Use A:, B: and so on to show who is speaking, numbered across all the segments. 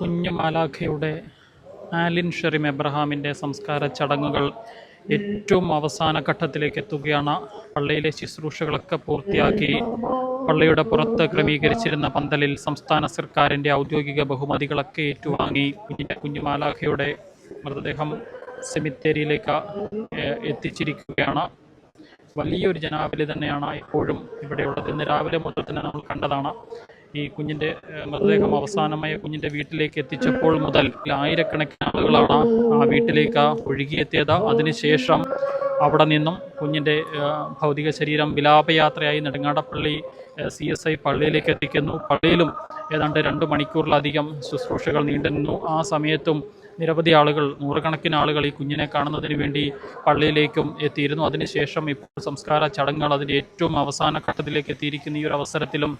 A: കുഞ്ഞു മാലാഖയുടെ ആലിൻ ഷെറിം എബ്രഹാമിൻ്റെ സംസ്കാര ചടങ്ങുകൾ ഏറ്റവും അവസാന ഘട്ടത്തിലേക്ക് എത്തുകയാണ്. പള്ളിയിലെ ശുശ്രൂഷകളൊക്കെ പൂർത്തിയാക്കി പള്ളിയുടെ പുറത്ത് ക്രമീകരിച്ചിരുന്ന പന്തലിൽ സംസ്ഥാന സർക്കാരിൻ്റെ ഔദ്യോഗിക ബഹുമതികളൊക്കെ ഏറ്റുവാങ്ങി കുഞ്ഞു മാലാഖയുടെ മൃതദേഹം സെമിത്തേരിയിലേക്ക് എത്തിച്ചിരിക്കുകയാണ്. വലിയൊരു ജനാവലി തന്നെയാണ് ഇപ്പോഴും ഇവിടെയുള്ളത്. ഇന്ന് രാവിലെ മുതൽ തന്നെ നമ്മൾ കണ്ടതാണ്. ഈ കുഞ്ഞിൻ്റെ മൃതദേഹം അവസാനമായ കുഞ്ഞിൻ്റെ വീട്ടിലേക്ക് എത്തിച്ചപ്പോൾ മുതൽ ആയിരക്കണക്കിന് ആളുകളാണ് ആ വീട്ടിലേക്ക് ഒഴുകിയെത്തിയത്. അതിനുശേഷം അവിടെ നിന്നും കുഞ്ഞിൻ്റെ ഭൗതിക ശരീരം വിലാപയാത്രയായി നെടുങ്ങാടപ്പള്ളി CSI പള്ളിയിലേക്ക് എത്തിക്കുന്നു. പള്ളിയിലും ഏതാണ്ട് 2 മണിക്കൂറിലധികം ശുശ്രൂഷകൾ നീണ്ടുനിന്നു. ആ സമയത്തും നിരവധി ആളുകൾ, നൂറുകണക്കിന് ആളുകൾ ഈ കുഞ്ഞിനെ കാണുന്നതിന് വേണ്ടി പള്ളിയിലേക്കും എത്തിയിരുന്നു. അതിനുശേഷം ഇപ്പോൾ സംസ്കാര ചടങ്ങുകൾ അതിൻ്റെ ഏറ്റവും അവസാന ഘട്ടത്തിലേക്ക് എത്തിയിരിക്കുന്ന ഈ ഒരു അവസരത്തിലും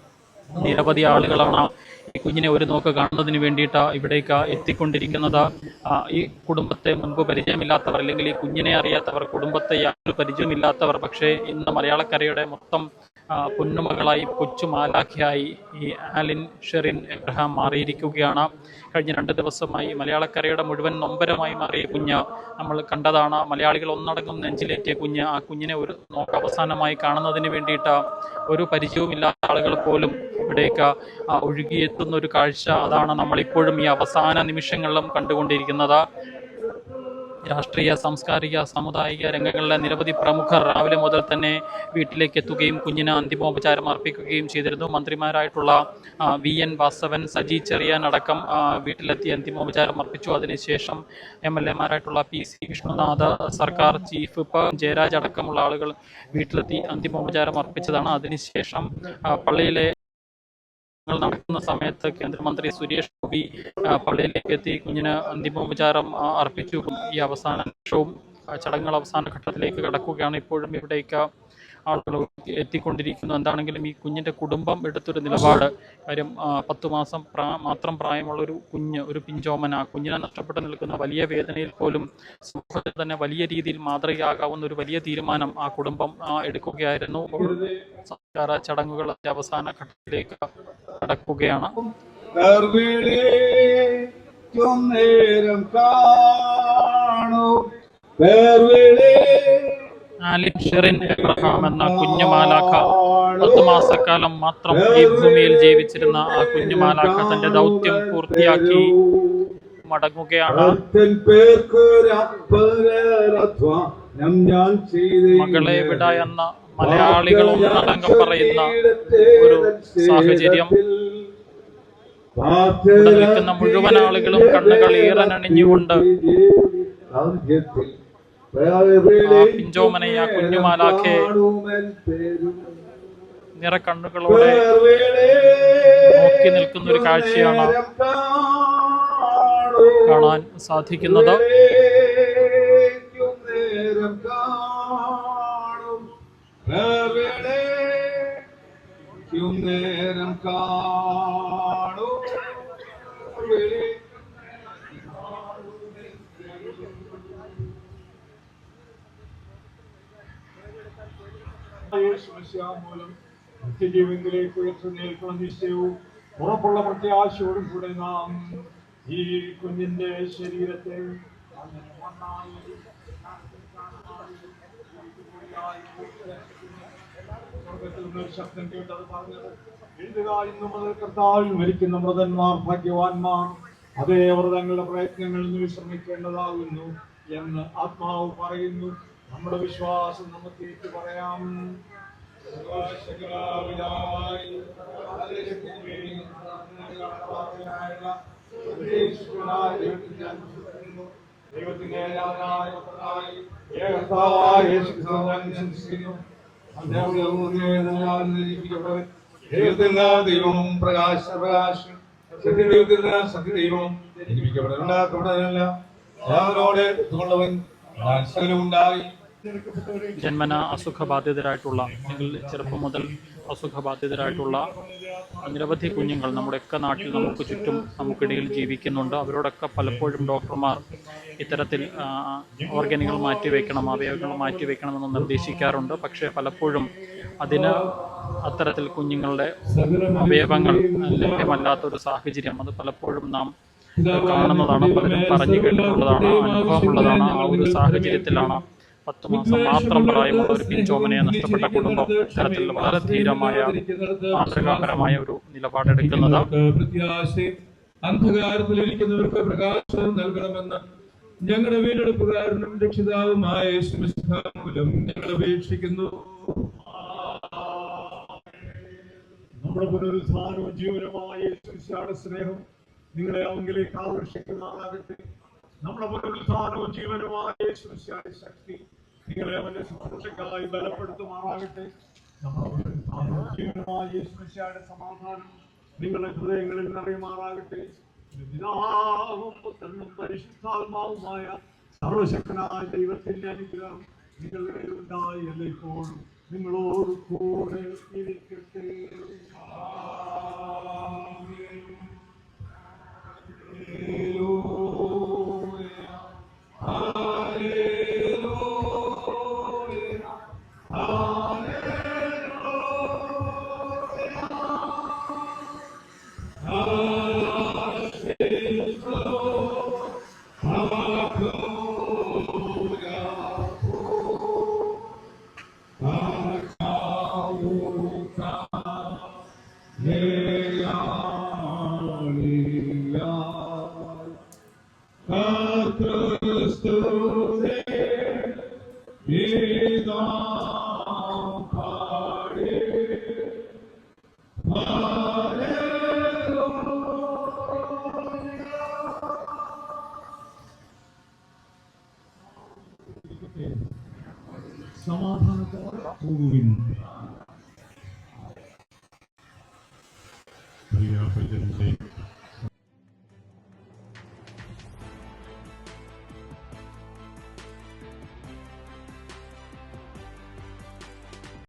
A: നിരവധി ആളുകളാണ് ഈ കുഞ്ഞിനെ ഒരു നോക്ക് കാണുന്നതിന് വേണ്ടിയിട്ട് ഇവിടേക്ക് എത്തിക്കൊണ്ടിരിക്കുന്നത്. ഈ കുടുംബത്തെ മുൻപ് പരിചയമില്ലാത്തവർ, അല്ലെങ്കിൽ ഈ കുഞ്ഞിനെ അറിയാത്തവർ, കുടുംബത്തെ യാതൊരു പരിചയമില്ലാത്തവർ, പക്ഷേ ഇന്ന് മലയാളക്കരയുടെ മൊത്തം പൊന്നുമകളായി, കൊച്ചു മാലാഖയായി ഈ ആലിൻ ഷെറിൻ എബ്രഹാം മാറിയിരിക്കുകയാണ്. കഴിഞ്ഞ 2 ദിവസമായി മലയാളക്കരയുടെ മുഴുവൻ നൊമ്പരമായി മാറിയ കുഞ്ഞ് നമ്മൾ കണ്ടതാണ്. മലയാളികൾ ഒന്നടങ്കം നെഞ്ചിലേറ്റിയ കുഞ്ഞ്. ആ കുഞ്ഞിനെ ഒരു നോക്ക് അവസാനമായി കാണുന്നതിന് വേണ്ടിയിട്ട് ഒരു പരിചയവുമില്ലാത്ത ആളുകൾ പോലും ഇവിടേക്ക് ഒഴുകിയെത്തുന്ന ഒരു കാഴ്ച, അതാണ് നമ്മളിപ്പോഴും ഈ അവസാന നിമിഷങ്ങളിലും കണ്ടുകൊണ്ടിരിക്കുന്നത്. രാഷ്ട്രീയ, സാംസ്കാരിക, സാമുദായിക രംഗങ്ങളിലെ നിരവധി പ്രമുഖർ രാവിലെ മുതൽ തന്നെ വീട്ടിലേക്ക് എത്തുകയും കുഞ്ഞിന് അന്തിമോപചാരം അർപ്പിക്കുകയും ചെയ്തിരുന്നു. മന്ത്രിമാരായിട്ടുള്ള VN വാസവൻ, സജി ചെറിയാൻ അടക്കം വീട്ടിലെത്തി അന്തിമോപചാരം അർപ്പിച്ചു. അതിനുശേഷം MLA മാരായിട്ടുള്ള PC വിഷ്ണുനാഥ്, സർക്കാർ ചീഫ് വിപ്പ് ജയരാജ് അടക്കമുള്ള ആളുകൾ വീട്ടിലെത്തി അന്തിമോപചാരം അർപ്പിച്ചതാണ്. അതിനുശേഷം പള്ളിയിലെ നടക്കുന്ന സമയത്ത് കേന്ദ്രമന്ത്രി സുരേഷ് ഗോപി പള്ളിയിലേക്ക് എത്തി കുഞ്ഞിന് അന്തിമോപചാരം അർപ്പിച്ചു. ഈ അവസാന നിമിഷവും ചടങ്ങുകൾ അവസാന ഘട്ടത്തിലേക്ക് കടക്കുകയാണ്. ഇപ്പോഴും ഇവിടേക്ക് ആളുകൾ എത്തിക്കൊണ്ടിരിക്കുന്നു. എന്താണെങ്കിലും ഈ കുഞ്ഞിൻ്റെ കുടുംബം എടുത്തൊരു നിലപാട്, കാര്യം 10 മാസം മാത്രം പ്രായമുള്ളൊരു കുഞ്ഞ്, ഒരു പിഞ്ചോമന, കുഞ്ഞിനെ നഷ്ടപ്പെട്ട് നിൽക്കുന്ന വലിയ വേദനയിൽ പോലും സമൂഹത്തിൽ തന്നെ വലിയ രീതിയിൽ മാതൃകയാകാവുന്ന ഒരു വലിയ തീരുമാനം ആ കുടുംബം എടുക്കുകയായിരുന്നു. സംസ്കാര ചടങ്ങുകൾ അവസാന ഘട്ടത്തിലേക്ക് കടക്കുകയാണ്. ആലിൻ ഷെറിൻ എബ്രഹാം എന്ന കുഞ്ഞു മാലാഖ 10 മാസക്കാലം മാത്രം ഈ ഭൂമിയിൽ ജീവിച്ചിരുന്ന ആ കുഞ്ഞു മാലാഖ തന്റെ ദൗത്യം പൂർത്തിയാക്കി മടങ്ങുകയാണ്. മകളെ വിട എന്ന മലയാളികളും അടങ്കം പറയുന്ന ഒരു സാഹചര്യം. ഇവിടെ നിൽക്കുന്ന മുഴുവൻ ആളുകളും കണ്ണുകൾ ഈറനണിഞ്ഞുകൊണ്ട് പിഞ്ചോമനെ, ആ കുഞ്ഞുമാലാഖെ നിറക്കണ്ണുകളോടെ നോക്കി നിൽക്കുന്ന ഒരു കാഴ്ചയാണ് കാണാൻ സാധിക്കുന്നത്.
B: മൂലം നിത്യജീവനിലേക്ക് ഉയർത്തുന്നേൽക്കുന്ന നിശ്ചയവും ഉറപ്പുള്ള പ്രത്യാശയോടും കൂടെ നാം ഈ കുഞ്ഞിന്റെ ശരീരത്തെ ശബ്ദം കേട്ടത് പറഞ്ഞത് എഴുതുക, ഇന്നു മുതൽ കർത്താവിൽ മരിക്കുന്ന മൃതന്മാർ ഭാഗ്യവാന്മാർ, അതേ അവർ തങ്ങളുടെ പ്രയത്നങ്ങളിൽ നിന്ന് വിശ്രമിക്കേണ്ടതാകുന്നു എന്ന് ആത്മാവ് പറയുന്നു. നമ്മുടെ വിശ്വാസം നമുക്ക് ഏറ്റു പറയാം. ദൈവം പ്രകാശം സത്യദൈവം ജനിപ്പിക്കപ്പെടലുണ്ടാക്കപ്പെടലല്ല, ഞാനോടെ എടുത്തുകൊള്ളവൻ ഉണ്ടായി.
A: ജന്മന അസുഖബാധിതരായിട്ടുള്ള, അല്ലെങ്കിൽ ചെറുപ്പം മുതൽ അസുഖബാധിതരായിട്ടുള്ള നിരവധി കുഞ്ഞുങ്ങൾ നമ്മുടെയൊക്കെ നാട്ടിൽ നമുക്ക് ചുറ്റും നമുക്കിടയിൽ ജീവിക്കുന്നുണ്ട്. അവരോടൊക്കെ പലപ്പോഴും ഡോക്ടർമാർ ഇത്തരത്തിൽ ഓർഗനുകൾ മാറ്റിവെക്കണം, അവയവങ്ങൾ മാറ്റിവെക്കണമെന്ന് നിർദ്ദേശിക്കാറുണ്ട്. പക്ഷേ പലപ്പോഴും അതിന് അത്തരത്തിൽ കുഞ്ഞുങ്ങളുടെ അവയവങ്ങൾ ലഭ്യമല്ലാത്തൊരു സാഹചര്യം, അത് പലപ്പോഴും നാം കാണുന്നതാണ്, പലരും പറഞ്ഞു കേട്ടിട്ടുള്ളതാണ്, അനുഭവമുള്ളതാണ്. ആ ഒരു സാഹചര്യത്തിലാണ് 10 മാസം മാത്രം പ്രായമുള്ള ഒരു പിഞ്ചോമനയെ നഷ്ടപ്പെട്ട കുടുംബം ഇത്തരത്തിൽ വളരെ ധീരമായ മാതൃകാപരമായ ഒരു നിലപാടെടുക്കുന്നത്.
B: അന്ധകാരത്തിലിരിക്കുന്നവർക്ക് പ്രകാശം നൽകണമെന്ന് ഞങ്ങളുടെ വീണ്ടെടുപ്പുകാരനും രക്ഷിതാവുമായ മൂലം ഞങ്ങൾ അപേക്ഷിക്കുന്നു. നമ്മുടെ പുനരുദ്ധാനവും ജീവനുമായ സ്നേഹം നിങ്ങളെ അവങ്കിലേക്ക് ആകർഷിക്കുമാറാകട്ടെ. നമ്മുടെ പുനരുദ്ധാനവും ജീവനുമായ ശക്തി നിങ്ങളെ അവന്റെ ശുശ്രൂഷക്കായി ബലപ്പെടുത്തുമാറാകട്ടെ. നമ്മുടെ പുനരുദ്ധാനവും ജീവനുമായ സമാധാനം നിങ്ങളുടെ ഹൃദയങ്ങളിൽ നിറയുമാറാകട്ടെ. പിതാവും പുത്രനും പരിശുദ്ധാത്മാവുമായ സർവശക്തനായ ദൈവത്തിന്റെ അനുഗ്രഹം നിങ്ങളുടെ ഉണ്ടായി എല്ലായ്പ്പോഴും നിങ്ങളോട് കൂടെ ഇരിക്കട്ടെ. സമാധാനത്തോടെ പോകുവിൻ.